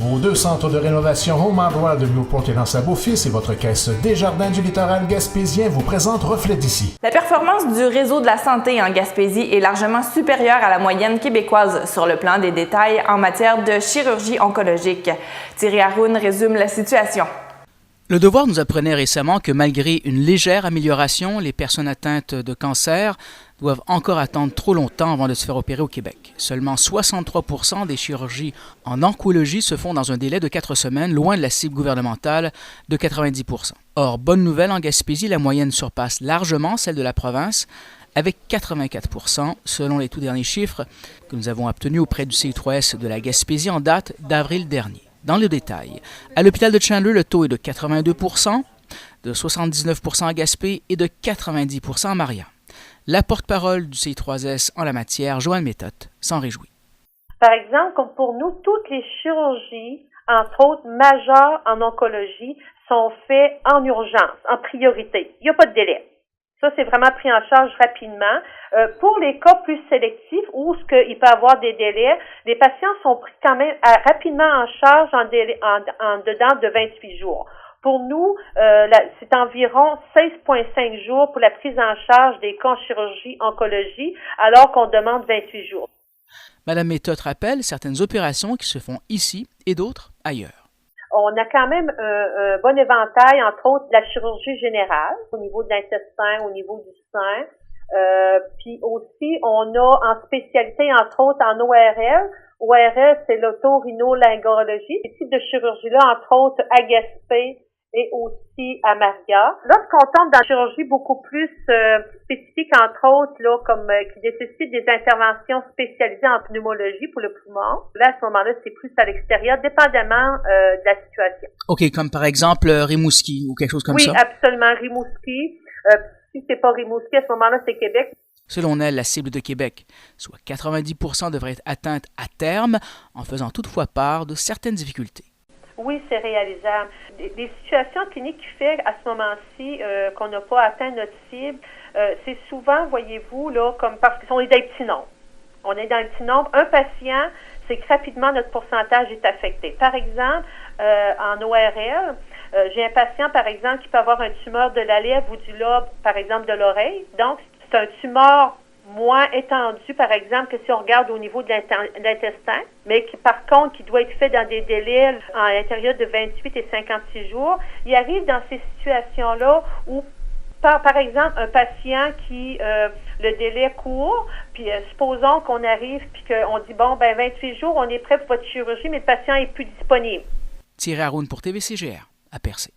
Vos 2 centres de rénovation Home Hardware de Newport et L'Anse-à-Beaufils et votre caisse Desjardins du littoral gaspésien vous présentent Reflet d'ici. La performance du réseau de la santé en Gaspésie est largement supérieure à la moyenne québécoise sur le plan des détails en matière de chirurgie oncologique. Thierry Haroun résume la situation. Le Devoir nous apprenait récemment que malgré une légère amélioration, les personnes atteintes de cancer doivent encore attendre trop longtemps avant de se faire opérer au Québec. Seulement 63 % des chirurgies en oncologie se font dans un délai de 4 semaines, loin de la cible gouvernementale de 90 %. Or, bonne nouvelle, en Gaspésie, la moyenne surpasse largement celle de la province, avec 84 % selon les tout derniers chiffres que nous avons obtenus auprès du CI3S de la Gaspésie en date d'avril dernier. Dans le détail, à l'hôpital de Chandler, le taux est de 82 %, de 79 % à Gaspé et de 90 % à Maria. La porte-parole du CI3S en la matière, Joanne Méthode, s'en réjouit. Par exemple, comme pour nous, toutes les chirurgies, entre autres majeures en oncologie, sont faites en urgence, en priorité. Il n'y a pas de délai. Ça, c'est vraiment pris en charge rapidement. Pour les cas plus sélectifs où il peut y avoir des délais, les patients sont pris quand même rapidement en charge en dedans de 28 jours. Pour nous, c'est environ 16,5 jours pour la prise en charge des cas en chirurgie oncologie, alors qu'on demande 28 jours. Madame Méthode rappelle certaines opérations qui se font ici et d'autres ailleurs. On a quand même un bon éventail, entre autres, de la chirurgie générale, au niveau de l'intestin, au niveau du sein. Puis aussi, on a en spécialité, entre autres, en ORL. ORL, c'est l'otorhinolaryngologie. Ces types de chirurgie-là, entre autres, à Gaspé et aussi à Maria. Lorsqu'on tombe dans la chirurgie beaucoup plus spécifique, entre autres, là, comme qui nécessite des interventions spécialisées en pneumologie pour le poumon, là, à ce moment-là, c'est plus à l'extérieur, dépendamment de la situation. OK, comme par exemple Rimouski ou quelque chose comme ça? Oui, absolument, Rimouski. Si c'est pas Rimouski, à ce moment-là, c'est Québec. Selon elle, la cible de Québec, soit 90 % devrait être atteinte à terme, en faisant toutefois part de certaines difficultés. Oui, c'est réalisable. Des situations cliniques qui fait à ce moment-ci qu'on n'a pas atteint notre cible, c'est souvent, voyez-vous, là, comme parce que sont des petits nombres. On est dans le petit nombre. Un patient, c'est que rapidement notre pourcentage est affecté. Par exemple, en ORL, j'ai un patient, par exemple, qui peut avoir un tumeur de la lèvre ou du lobe, par exemple, de l'oreille. Donc, c'est un tumeur moins étendu, par exemple, que si on regarde au niveau de l'intestin, mais qui, par contre, qui doit être fait dans des délais à l'intérieur de 28 et 56 jours. Il arrive dans ces situations-là où, par exemple, un patient qui, le délai court, puis supposons qu'on arrive, puis qu'on dit, 28 jours, on est prêt pour votre chirurgie, mais le patient est plus disponible. Thierry Haroun pour TVCGR, à Percé.